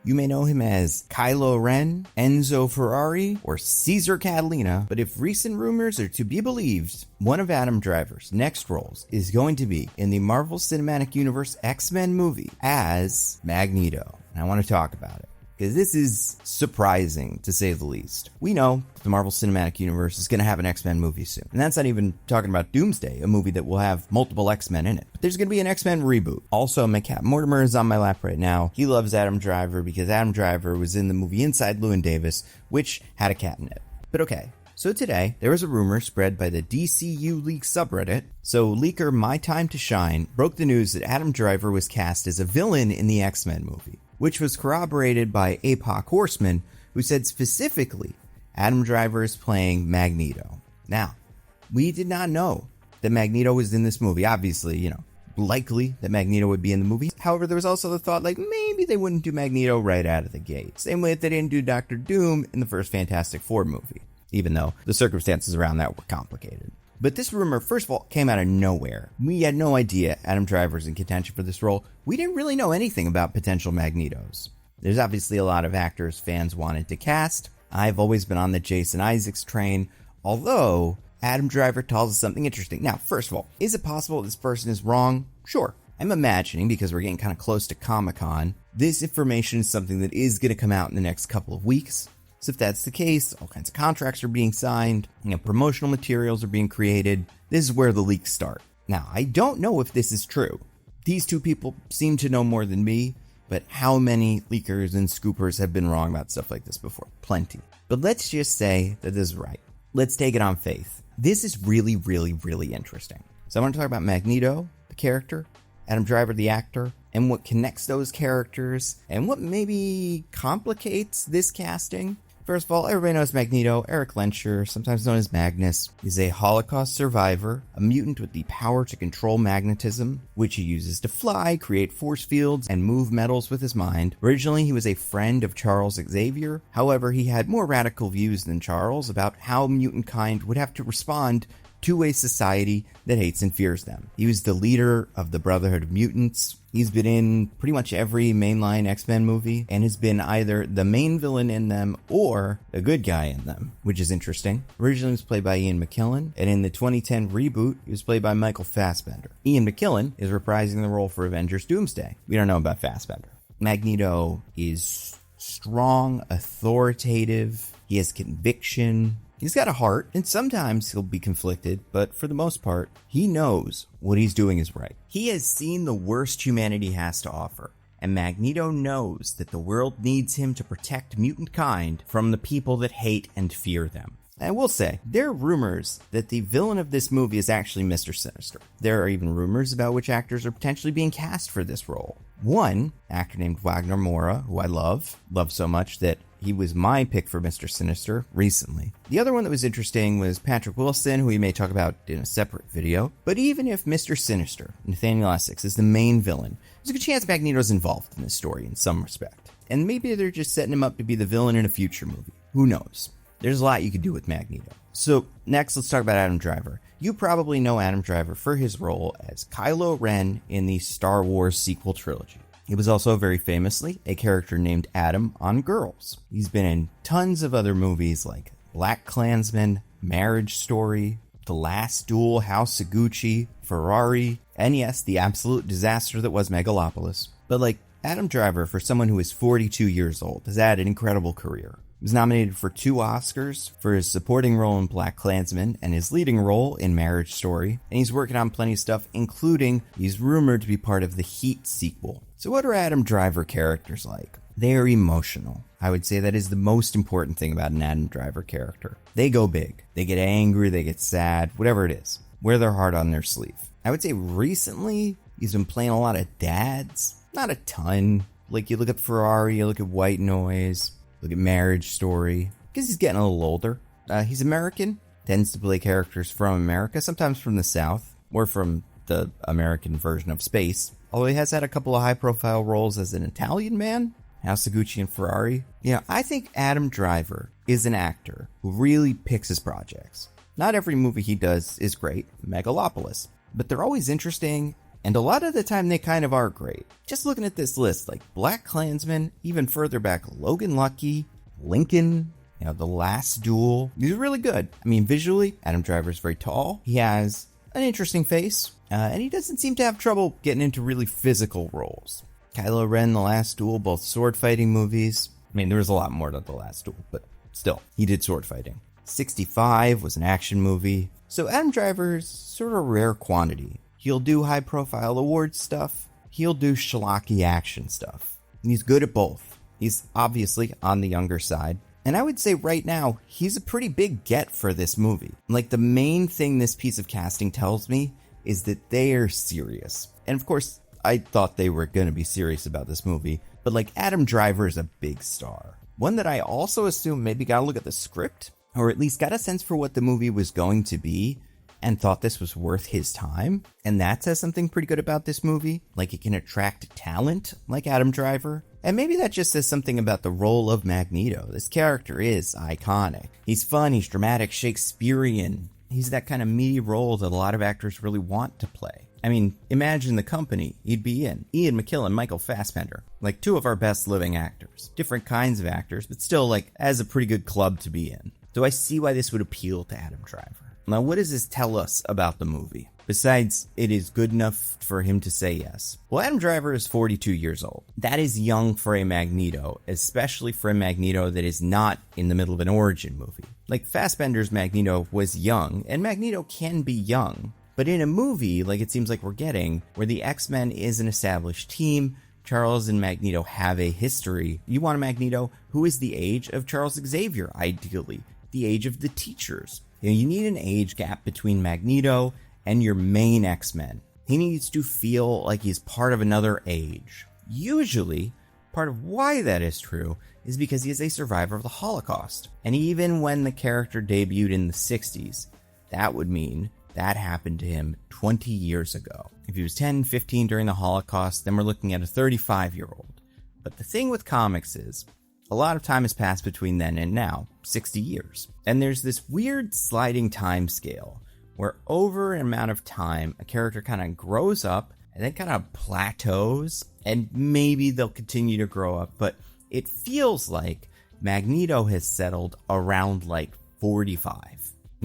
You may know him as Kylo Ren, Enzo Ferrari, or Caesar Catalina, but if recent rumors are to be believed, one of Adam Driver's next roles is going to be in the Marvel Cinematic Universe X-Men movie as Magneto. And I want to talk about it, because this is surprising, to say the least. We know the Marvel Cinematic Universe is going to have an X-Men movie soon. And that's not even talking about Doomsday, a movie that will have multiple X-Men in it. But there's going to be an X-Men reboot. Also, my cat Mortimer is on my lap right now. He loves Adam Driver because Adam Driver was in the movie Inside Llewyn Davis, which had a cat in it. But okay. So today, there was a rumor spread by the DCU Leak subreddit. So leaker My Time to Shine broke the news that Adam Driver was cast as a villain in the X-Men movie, which was corroborated by APOC Horseman, who said specifically Adam Driver is playing Magneto. Now, we did not know that Magneto was in this movie. Obviously, likely that Magneto would be in the movie. However, there was also the thought, maybe they wouldn't do Magneto right out of the gate. Same way that they didn't do Dr. Doom in the first Fantastic Four movie, even though the circumstances around that were complicated. But this rumor, first of all, came out of nowhere. We had no idea Adam Driver's in contention for this role. We didn't really know anything about potential Magnetos. There's obviously a lot of actors fans wanted to cast. I've always been on the Jason Isaacs train, although Adam Driver tells us something interesting. Now, first of all, is it possible this person is wrong? Sure. I'm imagining, because we're getting kind of close to Comic-Con, this information is something that is going to come out in the next couple of weeks. So if that's the case, all kinds of contracts are being signed, promotional materials are being created. This is where the leaks start. Now, I don't know if this is true. These two people seem to know more than me, but how many leakers and scoopers have been wrong about stuff like this before? Plenty. But let's just say that this is right. Let's take it on faith. This is really, really, really interesting. So I want to talk about Magneto, the character, Adam Driver, the actor, and what connects those characters, and what maybe complicates this casting. First of all, everybody knows Magneto. Eric Lenscher, sometimes known as Magnus, is a Holocaust survivor, a mutant with the power to control magnetism, which he uses to fly, create force fields, and move metals with his mind. Originally, he was a friend of Charles Xavier. However, he had more radical views than Charles about how mutant kind would have to respond to a society that hates and fears them. He was the leader of the Brotherhood of Mutants. He's been in pretty much every mainline X-Men movie and has been either the main villain in them or a good guy in them, which is interesting. Originally he was played by Ian McKellen, and in the 2010 reboot, he was played by Michael Fassbender. Ian McKellen is reprising the role for Avengers Doomsday. We don't know about Fassbender. Magneto is strong, authoritative, he has conviction. He's got a heart, and sometimes he'll be conflicted, but for the most part, he knows what he's doing is right. He has seen the worst humanity has to offer, and Magneto knows that the world needs him to protect mutant kind from the people that hate and fear them. I will say, there are rumors that the villain of this movie is actually Mr. Sinister. There are even rumors about which actors are potentially being cast for this role. One actor named Wagner Moura, who I love so much that he was my pick for Mr. Sinister recently. The other one that was interesting was Patrick Wilson, who we may talk about in a separate video. But even if Mr. Sinister, Nathaniel Essex, is the main villain, there's a good chance Magneto's involved in this story in some respect. And maybe they're just setting him up to be the villain in a future movie. Who knows? There's a lot you could do with Magneto. So next, let's talk about Adam Driver. You probably know Adam Driver for his role as Kylo Ren in the Star Wars sequel trilogy. He was also very famously a character named Adam on Girls. He's been in tons of other movies like BlacKkKlansman, Marriage Story, The Last Duel, House of Gucci, Ferrari, and yes, the absolute disaster that was Megalopolis. But Adam Driver, for someone who is 42 years old, has had an incredible career. He was nominated for 2 Oscars for his supporting role in BlacKkKlansman and his leading role in Marriage Story. And he's working on plenty of stuff, including he's rumored to be part of the Heat sequel. So what are Adam Driver characters like? They are emotional. I would say that is the most important thing about an Adam Driver character. They go big. They get angry, they get sad, whatever it is. Wear their heart on their sleeve. I would say recently, he's been playing a lot of dads. Not a ton. You look at Ferrari, you look at White Noise, look at Marriage Story, because he's getting a little older. He's American, tends to play characters from America, sometimes from the South, or from the American version of space. Although he has had a couple of high-profile roles as an Italian man, House of Gucci and Ferrari. I think Adam Driver is an actor who really picks his projects. Not every movie he does is great, Megalopolis, but they're always interesting And a lot of the time they kind of are great. Just looking at this list, like Black Klansman, even further back, Logan Lucky, Lincoln, The Last Duel. These are really good. I mean, visually, Adam Driver's very tall. He has an interesting face, and he doesn't seem to have trouble getting into really physical roles. Kylo Ren, The Last Duel, both sword fighting movies. I mean, there was a lot more to The Last Duel, but still, he did sword fighting. 65 was an action movie. So Adam Driver's sort of a rare quantity. He'll do high-profile awards stuff. He'll do schlocky action stuff. And he's good at both. He's obviously on the younger side. And I would say right now, he's a pretty big get for this movie. Like, the main thing this piece of casting tells me is that they are serious. And of course, I thought they were going to be serious about this movie. But like, Adam Driver is a big star. One that I also assume maybe got to look at the script, or at least got a sense for what the movie was going to be, and thought this was worth his time. And that says something pretty good about this movie. Like, it can attract talent like Adam Driver. And maybe that just says something about the role of Magneto. This character is iconic. He's fun, he's dramatic, Shakespearean. He's that kind of meaty role that a lot of actors really want to play. I mean, imagine the company he'd be in. Ian McKellen, Michael Fassbender. Like, two of our best living actors. Different kinds of actors, but still, like, as a pretty good club to be in. So I see why this would appeal to Adam Driver. Now, what does this tell us about the movie? Besides, it is good enough for him to say yes. Well, Adam Driver is 42 years old. That is young for a Magneto, especially for a Magneto that is not in the middle of an origin movie. Like, Fassbender's Magneto was young, and Magneto can be young. But in a movie, like it seems like we're getting, where the X-Men is an established team, Charles and Magneto have a history. You want a Magneto who is the age of Charles Xavier, ideally. The age of the teachers. You need an age gap between Magneto and your main X-Men. He needs to feel like he's part of another age. Usually, part of why that is true is because he is a survivor of the Holocaust. And even when the character debuted in the 60s, that would mean that happened to him 20 years ago. If he was 10, 15 during the Holocaust, then we're looking at a 35-year-old. But the thing with comics is, a lot of time has passed between then and now, 60 years. And there's this weird sliding time scale where over an amount of time, a character kind of grows up and then kind of plateaus, and maybe they'll continue to grow up, but it feels like Magneto has settled around like 45.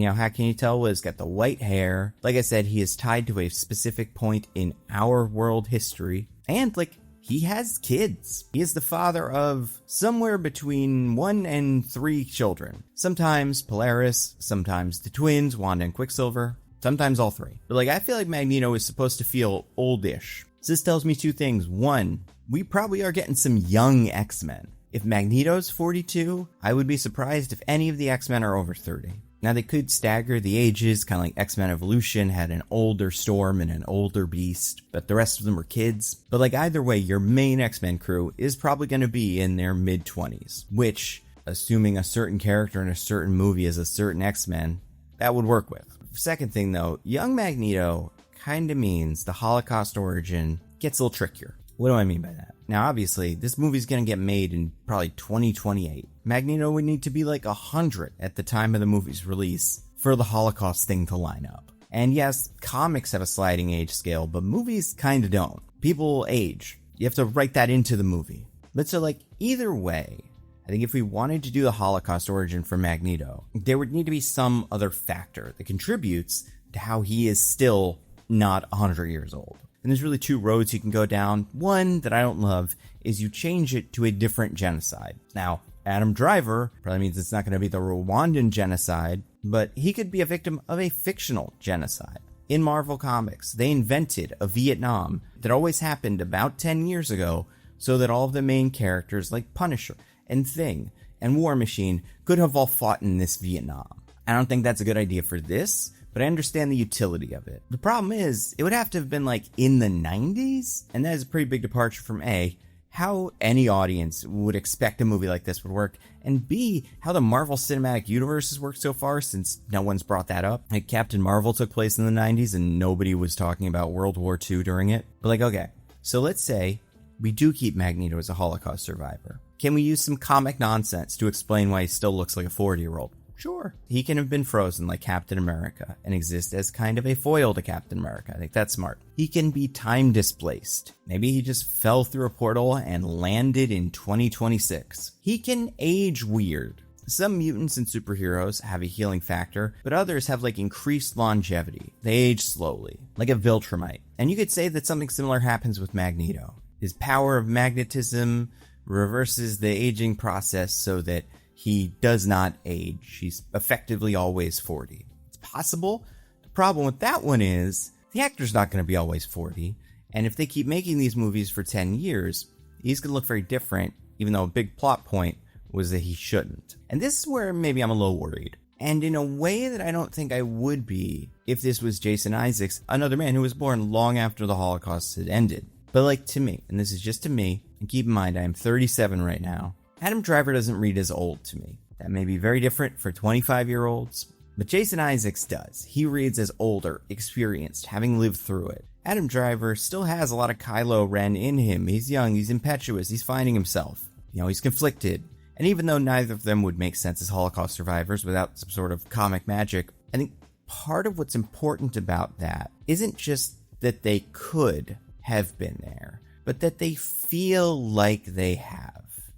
How can you tell? Well, he's got the white hair. Like I said, he is tied to a specific point in our world history, and like, he has kids. He is the father of somewhere between 1 and 3 children. Sometimes Polaris, sometimes the twins, Wanda and Quicksilver, sometimes all 3. But like, I feel like Magneto is supposed to feel oldish. So this tells me 2 things. 1, we probably are getting some young X-Men. If Magneto's 42, I would be surprised if any of the X-Men are over 30. Now, they could stagger the ages, kind of like X-Men Evolution had an older Storm and an older Beast, but the rest of them were kids. But like, either way, your main X-Men crew is probably going to be in their mid-20s, which, assuming a certain character in a certain movie is a certain X-Men, that would work with. Second thing though, young Magneto kind of means the Holocaust origin gets a little trickier. What do I mean by that? Now, obviously, this movie's going to get made in probably 2028. Magneto would need to be like 100 at the time of the movie's release for the Holocaust thing to line up. And yes, comics have a sliding age scale, but movies kind of don't. People age. You have to write that into the movie. But so like, either way, I think if we wanted to do the Holocaust origin for Magneto, there would need to be some other factor that contributes to how he is still not 100 years old. And there's really 2 roads you can go down. One that I don't love is you change it to a different genocide. Now, Adam Driver probably means it's not going to be the Rwandan genocide, but he could be a victim of a fictional genocide. In Marvel Comics, they invented a Vietnam that always happened about 10 years ago so that all of the main characters like Punisher and Thing and War Machine could have all fought in this Vietnam. I don't think that's a good idea for this, but I understand the utility of it. The problem is, it would have to have been like in the 90s, and that is a pretty big departure from A, how any audience would expect a movie like this would work, and B, how the Marvel Cinematic Universe has worked so far, since no one's brought that up. Like, Captain Marvel took place in the 90s, and nobody was talking about World War II during it. But like, okay, so let's say we do keep Magneto as a Holocaust survivor. Can we use some comic nonsense to explain why he still looks like a 40-year-old? Sure. He can have been frozen like Captain America and exist as kind of a foil to Captain America. I think that's smart. He can be time displaced. Maybe he just fell through a portal and landed in 2026. He can age weird. Some mutants and superheroes have a healing factor, but others have like increased longevity. They age slowly, like a Viltrumite. And you could say that something similar happens with Magneto. His power of magnetism reverses the aging process so that he does not age. He's effectively always 40. It's possible. The problem with that one is the actor's not going to be always 40. And if they keep making these movies for 10 years, he's going to look very different, even though a big plot point was that he shouldn't. And this is where maybe I'm a little worried. And in a way that I don't think I would be if this was Jason Isaacs, another man who was born long after the Holocaust had ended. But like to me, and this is just to me, and keep in mind I am 37 right now, Adam Driver doesn't read as old to me. That may be very different for 25-year-olds, but Jason Isaacs does. He reads as older, experienced, having lived through it. Adam Driver still has a lot of Kylo Ren in him. He's young, he's impetuous, he's finding himself. He's conflicted. And even though neither of them would make sense as Holocaust survivors without some sort of comic magic, I think part of what's important about that isn't just that they could have been there, but that they feel like they have.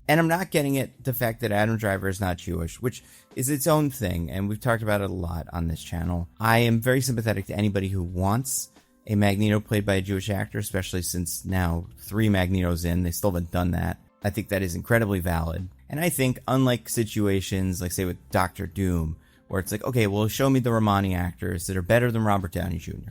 And I'm not getting at the fact that Adam Driver is not Jewish, which is its own thing, and we've talked about it a lot on this channel. I am very sympathetic to anybody who wants a Magneto played by a Jewish actor, especially since now 3 Magnetos in, they still haven't done that. I think that is incredibly valid. And I think, unlike situations, like say with Doctor Doom, where it's like, okay, well, show me the Romani actors that are better than Robert Downey Jr.,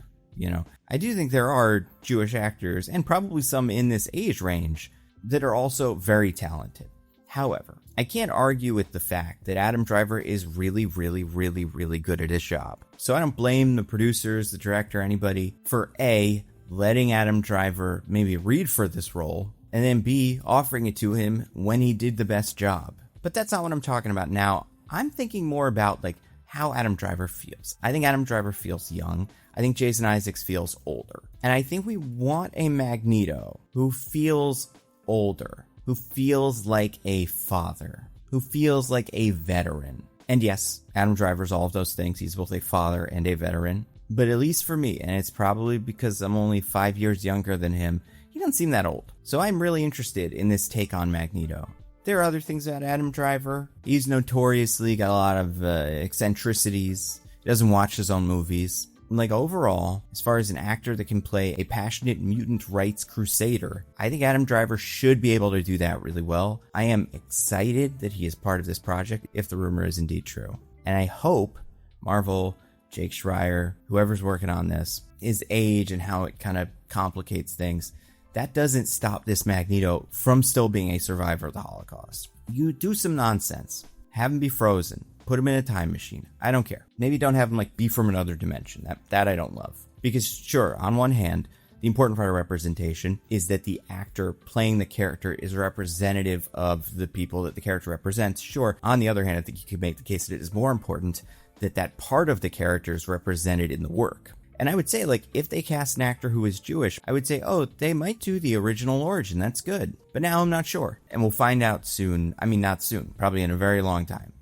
I do think there are Jewish actors, and probably some in this age range, that are also very talented. However, I can't argue with the fact that Adam Driver is really, really, really, really good at his job. So I don't blame the producers, the director, anybody for A, letting Adam Driver maybe read for this role, and then B, offering it to him when he did the best job. But that's not what I'm talking about now. I'm thinking more about like how Adam Driver feels. I think Adam Driver feels young. I think Jason Isaacs feels older. And I think we want a Magneto who feels older, who feels like a father, who feels like a veteran. And yes, Adam Driver's all of those things. He's both a father and a veteran. But at least for me, and it's probably because I'm only 5 years younger than him, he doesn't seem that old. So I'm really interested in this take on Magneto. There are other things about Adam Driver. He's notoriously got a lot of eccentricities. He doesn't watch his own movies. Like overall, as far as an actor that can play a passionate mutant rights crusader, I think Adam Driver should be able to do that really well. I am excited that he is part of this project, if the rumor is indeed true. And I hope Marvel, Jake Schreier, whoever's working on this, his age and how it kind of complicates things, that doesn't stop this Magneto from still being a survivor of the Holocaust. You do some nonsense, have him be frozen, put him in a time machine. I don't care. Maybe don't have him like be from another dimension. That I don't love. Because sure, on one hand, the important part of representation is that the actor playing the character is representative of the people that the character represents. Sure, on the other hand, I think you could make the case that it is more important that that part of the character is represented in the work. And I would say, like, if they cast an actor who is Jewish, I would say, oh, they might do the original origin. That's good. But now I'm not sure. And we'll find out soon. I mean, not soon. Probably in a very long time.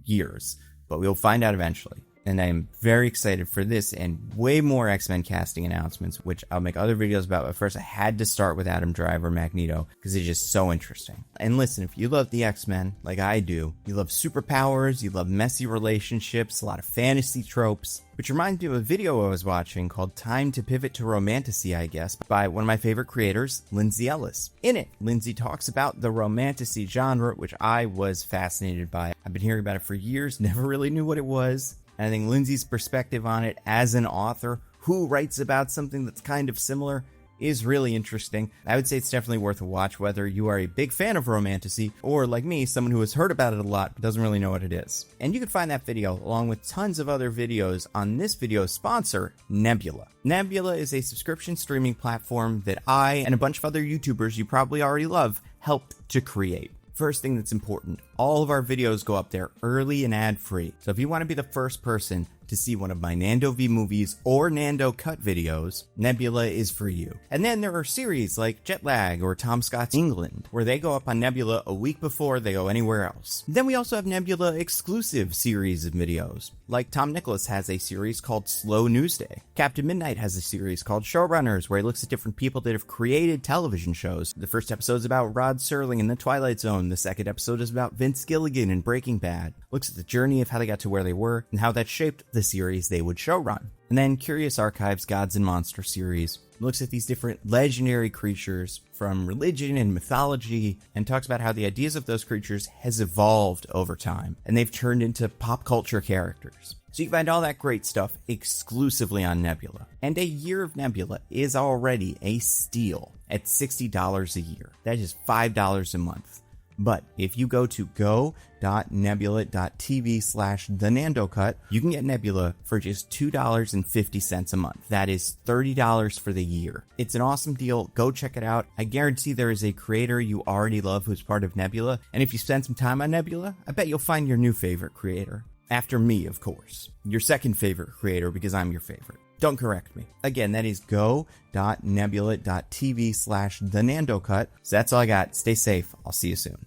Years. But we'll find out eventually. And I'm very excited for this and way more X-Men casting announcements, which I'll make other videos about. But first, I had to start with Adam Driver, Magneto, because it's just so interesting. And listen, if you love the X-Men, like I do, you love superpowers, you love messy relationships, a lot of fantasy tropes, which reminds me of a video I was watching called Time to Pivot to Romantasy, I guess, by one of my favorite creators, Lindsay Ellis. In it, Lindsay talks about the romantasy genre, which I was fascinated by. I've been hearing about it for years, never really knew what it was. And I think Lindsay's perspective on it as an author who writes about something that's kind of similar is really interesting. I would say it's definitely worth a watch, whether you are a big fan of romantasy or, like me, someone who has heard about it a lot but doesn't really know what it is. And you can find that video along with tons of other videos on this video's sponsor, Nebula. Nebula is a subscription streaming platform that I and a bunch of other YouTubers you probably already love helped to create. First thing that's important, all of our videos go up there early and ad-free. So if you want to be the first person to see one of my Nando V movies or Nando cut videos, Nebula is for you. And then there are series like Jetlag or Tom Scott's England, where they go up on Nebula a week before they go anywhere else. Then we also have Nebula exclusive series of videos, like Tom Nicholas has a series called Slow News Day. Captain Midnight has a series called Showrunners, where he looks at different people that have created television shows. The first episode is about Rod Serling in The Twilight Zone. The second episode is about Vince Gilligan in Breaking Bad. Looks at the journey of how they got to where they were and how that shaped the series they would showrun. And then Curious Archives Gods and Monsters series looks at these different legendary creatures from religion and mythology and talks about how the ideas of those creatures has evolved over time and they've turned into pop culture characters. So you can find all that great stuff exclusively on Nebula. And a year of Nebula is already a steal at $60 a year. That is $5 a month. But if you go to go.nebula.tv/thenandocut, you can get Nebula for just $2.50 a month. That is $30 for the year. It's an awesome deal. Go check it out. I guarantee there is a creator you already love who's part of Nebula. And if you spend some time on Nebula, I bet you'll find your new favorite creator. After me, of course. Your second favorite creator because I'm your favorite. Don't correct me. Again, that is go.nebula.tv/thenandocut. So that's all I got. Stay safe. I'll see you soon.